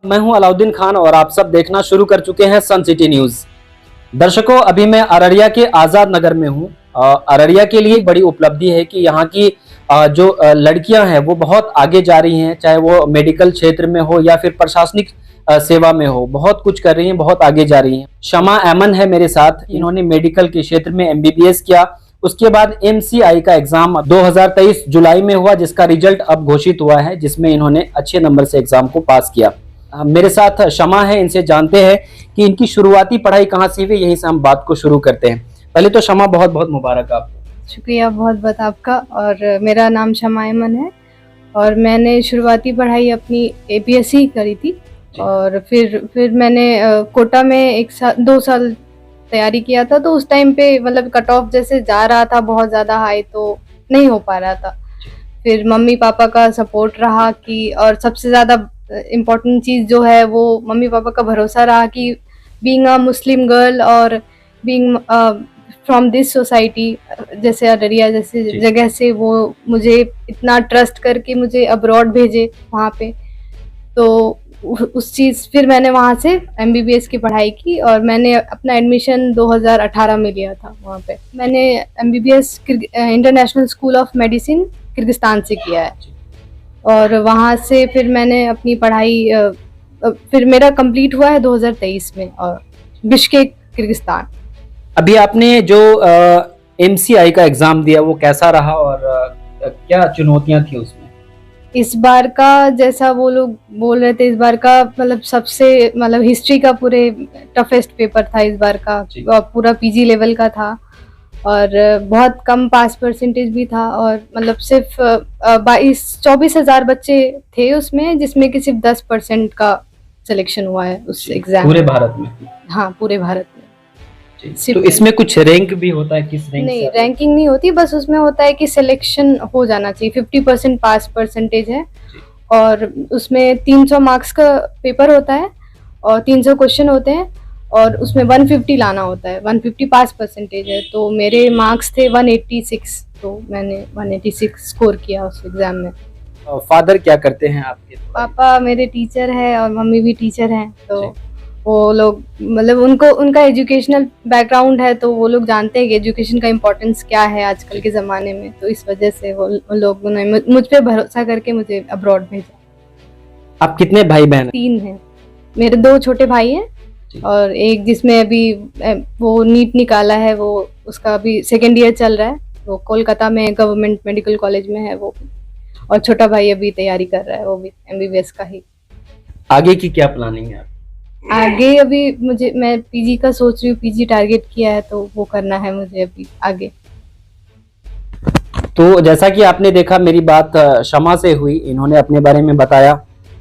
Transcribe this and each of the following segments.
मैं हूं अलाउद्दीन खान और आप सब देखना शुरू कर चुके हैं सन सिटी न्यूज। दर्शकों, अभी मैं अररिया के आजाद नगर में हूं। अररिया के लिए बड़ी उपलब्धि है कि यहाँ की जो लड़कियां हैं वो बहुत आगे जा रही हैं, चाहे वो मेडिकल क्षेत्र में हो या फिर प्रशासनिक सेवा में हो, बहुत कुछ कर रही हैं, बहुत आगे जा रही हैं। शमा ऐमन है मेरे साथ। इन्होंने मेडिकल के क्षेत्र में एमबीबीएस किया। उसके बाद एमसीआई का एग्जाम 2023 जुलाई में हुआ, जिसका रिजल्ट अब घोषित हुआ है, जिसमें इन्होंने अच्छे नंबर से एग्जाम को पास किया। मेरे साथ शमा है, इनसे जानते हैं कि इनकी शुरुआती पढ़ाई कहाँ से हुई। यहीं से हम बात को शुरू करते हैं। पहले तो शमा, बहुत बहुत मुबारक आपको। शुक्रिया बहुत बहुत आपका। और मेरा नाम शमा ऐमन है और मैंने शुरुआती पढ़ाई अपनी एपीएससी करी थी और फिर मैंने कोटा में 2 साल तैयारी किया था। तो उस टाइम पे मतलब कट ऑफ जैसे जा रहा था बहुत ज़्यादा हाई, तो नहीं हो पा रहा था। फिर मम्मी पापा का सपोर्ट रहा कि, और सबसे ज़्यादा इम्पोर्टेंट चीज़ जो है वो मम्मी पापा का भरोसा रहा कि बीइंग अ मुस्लिम गर्ल और बीइंग फ्रॉम दिस सोसाइटी जैसे अररिया जैसे जगह से, वो मुझे इतना ट्रस्ट करके मुझे अब्रॉड भेजे वहाँ पे। तो उस चीज़ फिर मैंने वहाँ से एमबीबीएस की पढ़ाई की और मैंने अपना एडमिशन 2018 में लिया था वहाँ पे। मैंने MBBS international school of medicine Kyrgyzstan से किया है और वहाँ से फिर मैंने अपनी पढ़ाई फिर मेरा कंप्लीट हुआ है 2023 में और बिश्केक किर्गिस्तान। अभी आपने जो एमसीआई का एग्जाम दिया वो कैसा रहा और क्या चुनौतियां थी उसमें? इस बार का जैसा वो लोग बोल रहे थे, इस बार का मतलब सबसे मतलब हिस्ट्री का पूरे टफेस्ट पेपर था इस बार का। पूरा पीजी लेवल का था और बहुत कम पास परसेंटेज भी था और मतलब सिर्फ 24 हजार बच्चे थे उसमें, जिसमें कि सिर्फ 10% का सिलेक्शन हुआ है उस एग्जाम पूरे भारत में। हाँ, पूरे भारत में। तो इसमें कुछ रैंक भी होता है? किस रैंक? नहीं, रैंकिंग नहीं होती, बस उसमें होता है कि सिलेक्शन हो जाना चाहिए। 50% पास परसेंटेज है और उसमें 300 मार्क्स का पेपर होता है और 300 क्वेश्चन होते हैं और उसमें 150 लाना होता है। 150 पास परसेंटेज है, तो मेरे मार्क्स थे 186, तो मैंने 186 स्कोर किया उस एग्जाम में। फादर क्या करते हैं आपके? पापा मेरे टीचर हैं और मम्मी भी टीचर हैं। तो वो लोग मतलब उनका एजुकेशनल बैकग्राउंड है, तो वो लोग जानते हैं कि एजुकेशन का इम्पोर्टेंस क्या है आजकल के ज़माने में। तो इस वजह से वो लोग मुझ पे भरोसा करके मुझे अब्रॉड भेजा। आप कितने भाई बहन? 3 हैं। मेरे 2 छोटे भाई हैं और एक जिसमें अभी वो नीट निकाला है, वो उसका अभी 2nd ईयर चल रहा है। वो कोलकाता में गवर्नमेंट मेडिकल कॉलेज में है वो, और छोटा भाई अभी तैयारी कर रहा है, वो भी एमबीबीएस का ही। आगे की क्या प्लानिंग है? आगे अभी मैं पीजी का सोच रही हूँ, पीजी टारगेट किया है, तो वो करना है मुझे अभी आगे। तो जैसा कि आपने देखा, मेरी बात शमा से हुई, इन्होंने अपने बारे में बताया।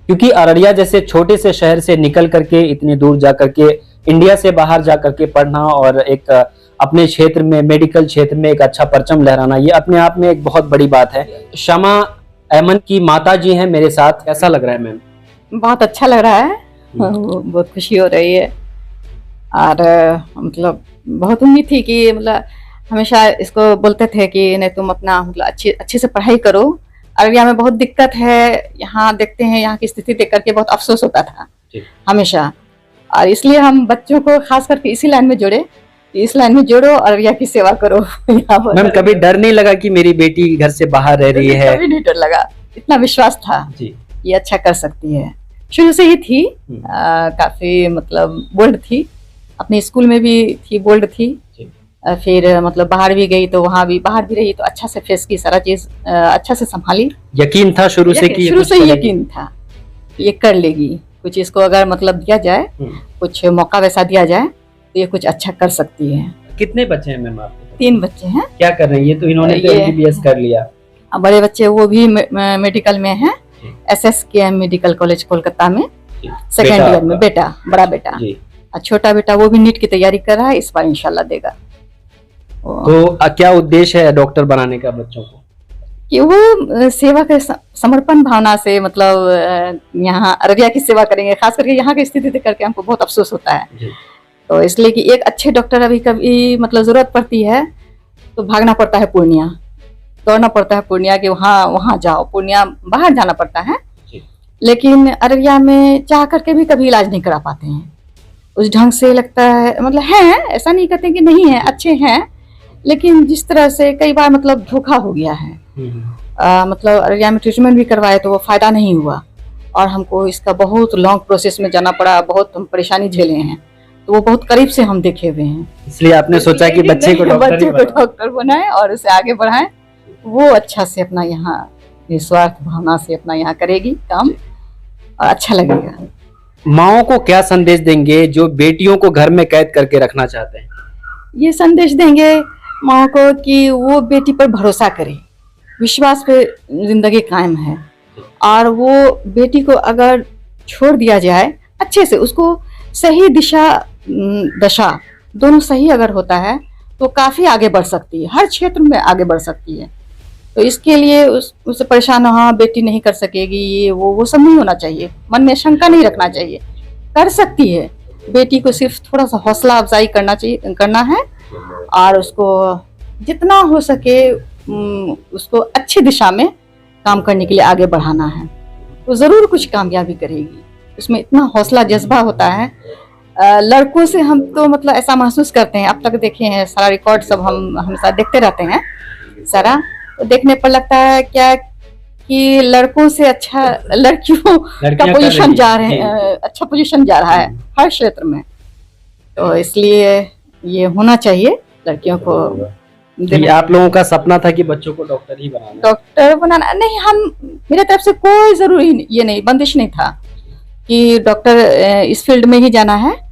क्योंकि अररिया जैसे छोटे से शहर से निकल करके इतनी दूर जा करके, इंडिया से बाहर जा करके पढ़ना और एक अपने क्षेत्र में, मेडिकल क्षेत्र में एक अच्छा परचम लहराना, ये अपने आप में एक बहुत बड़ी बात है। शमा ऐमन की माता जी हैं मेरे साथ। कैसा लग रहा है मैम? बहुत अच्छा लग रहा है, बहुत खुशी हो रही है और मतलब बहुत उम्मीद थी कि मतलब हमेशा इसको बोलते थे कि नहीं तुम अपना मतलब अच्छे से पढ़ाई करो। अररिया में बहुत दिक्कत है, यहाँ देखते हैं यहाँ की स्थिति देख करके बहुत अफसोस होता था हमेशा, और इसलिए हम बच्चों को खास करके इसी लाइन में जोड़े, इस लाइन में जोड़ो, अररिया की सेवा करो। मैम, कभी डर नहीं लगा कि मेरी बेटी घर से बाहर रह रही है? कभी नहीं डर लगा, इतना विश्वास था जी ये अच्छा कर सकती है। शुरू से ही थी, काफी मतलब बोल्ड थी, अपने स्कूल में भी थी, बोल्ड थी। फिर मतलब बाहर भी गई तो वहाँ भी बाहर भी रही तो अच्छा से फेस की, सारा चीज अच्छा से संभाली। यकीन था शुरू से कि शुरू से यकीन था ये कर लेगी कुछ, इसको अगर मतलब दिया जाए, कुछ मौका वैसा दिया जाए तो ये कुछ अच्छा कर सकती है। कितने बच्चे हैं मैम आपके? 3 बच्चे हैं। क्या कर रहे हैं? ये तो इन्होंने एमबीबीएस कर लिया। बड़े बच्चे वो भी मेडिकल में हैं, SSKM मेडिकल कॉलेज कोलकाता में 2nd ईयर में, बेटा, बड़ा बेटा। और छोटा बेटा वो भी नीट की तैयारी कर रहा है, इस बार इंशाल्लाह देगा। तो क्या उद्देश्य है डॉक्टर बनाने का बच्चों को? कि वो सेवा के समर्पण भावना से मतलब यहाँ अररिया की सेवा करेंगे। खास करके यहाँ की स्थिति देख करके हमको बहुत अफसोस होता है, तो इसलिए कि एक अच्छे डॉक्टर अभी कभी मतलब जरूरत पड़ती है तो भागना पड़ता है पूर्णिया, दौड़ना पड़ता है पूर्णिया कि वहाँ जाओ, पूर्णिया बाहर जाना पड़ता है। लेकिन अररिया में चाह करके भी कभी इलाज नहीं करा पाते हैं उस ढंग से। लगता है मतलब है, ऐसा नहीं कहते कि नहीं है, अच्छे हैं, लेकिन जिस तरह से कई बार मतलब धोखा हो गया है। मतलब अररिया में ट्रीटमेंट भी करवाए तो वो फायदा नहीं हुआ और हमको इसका बहुत लॉन्ग प्रोसेस में जाना पड़ा, बहुत हम परेशानी झेले हैं। तो वो बहुत करीब से हम देखे हुए हैं, इसलिए आपने सोचा कि बच्चे को डॉक्टर बनाए और उसे आगे बढ़ाएं। वो अच्छा से अपना यहाँ निस्वार्थ भावना से अपना यहाँ करेगी काम और अच्छा लगेगा। माओ को क्या संदेश देंगे जो बेटियों को घर में कैद करके रखना चाहते हैं? ये संदेश देंगे माँ को कि वो बेटी पर भरोसा करे, विश्वास पे जिंदगी कायम है। और वो बेटी को अगर छोड़ दिया जाए अच्छे से, उसको सही दिशा दशा दोनों सही अगर होता है तो काफ़ी आगे बढ़ सकती है, हर क्षेत्र में आगे बढ़ सकती है। तो इसके लिए उससे परेशान हो, हाँ बेटी नहीं कर सकेगी, ये वो सब नहीं होना चाहिए, मन में शंका नहीं रखना चाहिए। कर सकती है बेटी को, सिर्फ थोड़ा सा हौसला अफजाई करना है और उसको जितना हो सके उसको अच्छी दिशा में काम करने के लिए आगे बढ़ाना है, तो ज़रूर कुछ कामयाबी करेगी। उसमें इतना हौसला जज्बा होता है। लड़कों से हम तो मतलब ऐसा महसूस करते हैं, अब तक देखे हैं सारा रिकॉर्ड सब हम हमेशा देखते रहते हैं सारा, तो देखने पर लगता है क्या कि लड़कों से अच्छा लड़कियों का पोजीशन जा रहे हैं, अच्छा पोजीशन जा रहा है हर क्षेत्र में। तो इसलिए ये होना चाहिए लड़कियों को। आप लोगों का सपना था कि बच्चों को डॉक्टर बनाना नहीं, हम मेरे तरफ से कोई जरूरी ये नहीं, बंदिश नहीं था कि डॉक्टर इस फील्ड में ही जाना है।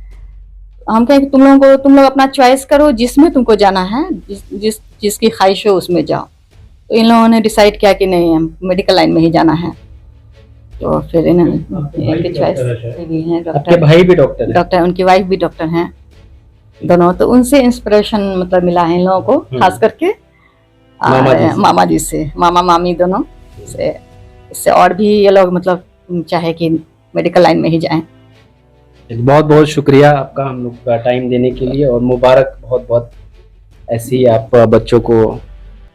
हम कहें कि तुम लोग अपना चॉइस करो, जिसमें तुमको जाना है, जिसकी ख्वाहिश हो उसमें जाओ। तो इन लोगों ने डिसाइड किया कि नहीं हम मेडिकल लाइन में ही जाना है। तो फिर इनकी चॉइस भी है डॉक्टर, भाई भी डॉक्टर, उनकी वाइफ भी डॉक्टर हैं दोनों। तो उनसे इंस्पिरेशन मतलब मिला है इन लोगों को, खास करके मामा जी से, मामा मामी दोनों से। इससे और भी ये लोग मतलब चाहे कि मेडिकल लाइन में ही जाएं। बहुत बहुत शुक्रिया आपका हम लोग का टाइम देने के लिए, और मुबारक बहुत बहुत, ऐसे ही आप बच्चों को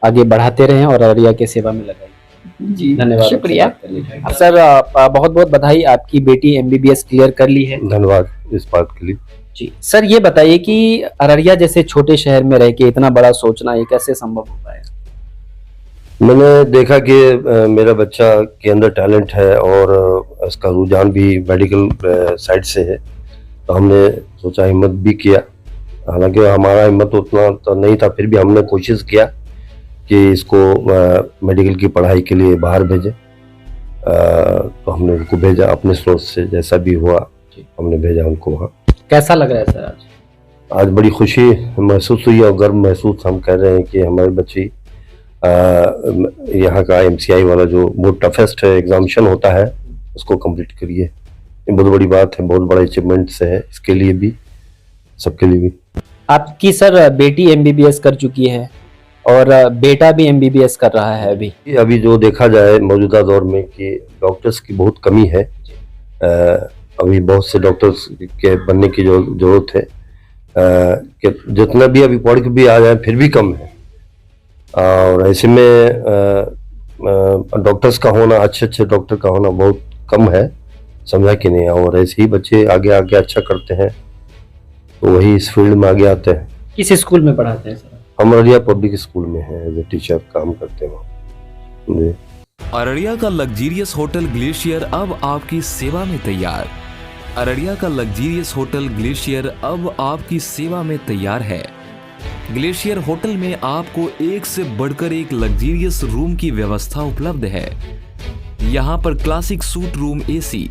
आगे बढ़ाते रहें और अररिया के सेवा में लगाइए। जी धन्यवाद, शुक्रिया सर। बहुत बहुत बधाई, आपकी बेटी MBBS क्लियर कर ली है। धन्यवाद इस बात के लिए। जी सर, ये बताइए कि अररिया जैसे छोटे शहर में रह के इतना बड़ा सोचना ये कैसे संभव हो पाया? मैंने देखा कि मेरा बच्चा के अंदर टैलेंट है और उसका रुझान भी मेडिकल साइड से है, तो हमने सोचा, हिम्मत भी किया। हालांकि हमारा हिम्मत उतना तो नहीं था, फिर भी हमने कोशिश किया कि इसको मेडिकल की पढ़ाई के लिए बाहर भेजें। तो हमने उनको भेजा अपने स्रोत से, जैसा भी हुआ हमने भेजा उनको वहाँ। कैसा लग रहा है सर आज बड़ी खुशी महसूस हुई और गर्व महसूस हम कर रहे हैं कि हमारे बच्ची यहाँ का MCI वाला जो बहुत टफेस्ट एग्जामिनेशन होता है उसको कंप्लीट करिए। ये बहुत बड़ी बात है, बहुत बड़ा अचीवमेंट से है, इसके लिए भी, सबके लिए भी। आपकी सर बेटी MBBS कर चुकी है और बेटा भी MBBS कर रहा है। अभी जो देखा जाए मौजूदा दौर में कि डॉक्टर्स की बहुत कमी है। अभी बहुत से डॉक्टर्स के बनने की जो जरूरत है, कि जितना भी अभी पढ़ के भी आ जाए फिर भी कम है। और ऐसे में डॉक्टर्स का होना, अच्छे डॉक्टर का होना बहुत कम है, समझा कि नहीं। और ऐसे ही बच्चे आगे आगे अच्छा करते हैं तो वही इस फील्ड में आगे आते हैं। किस स्कूल में पढ़ाते हैं सर? हम अररिया पब्लिक स्कूल में हैं, एज ए टीचर काम करते हैं। अररिया का लग्जीरियस होटल ग्लेशियर अब आपकी सेवा में तैयार। अररिया का लग्जीरियस होटल ग्लेशियर अब आपकी सेवा में तैयार है। ग्लेशियर होटल में आपको एक से बढ़कर एक लग्जीरियस रूम की व्यवस्था उपलब्ध है। यहाँ पर classic suite room AC,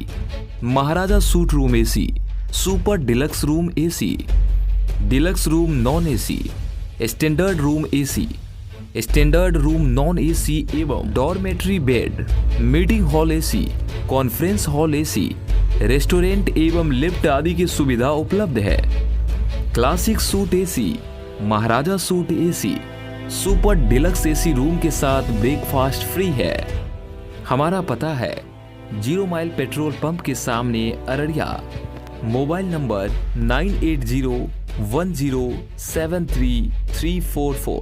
Maharaja suite room AC, super deluxe room AC, deluxe room non AC, standard room AC, standard room non AC एवं dormitory bed, meeting hall AC, conference hall AC, restaurant एवं lift आदि की सुविधा उपलब्ध है। Classic suite AC, Maharaja suite AC, super deluxe AC room के साथ breakfast free है। हमारा पता है 0 माइल पेट्रोल पंप के सामने अररिया। Mobile number 9801073344।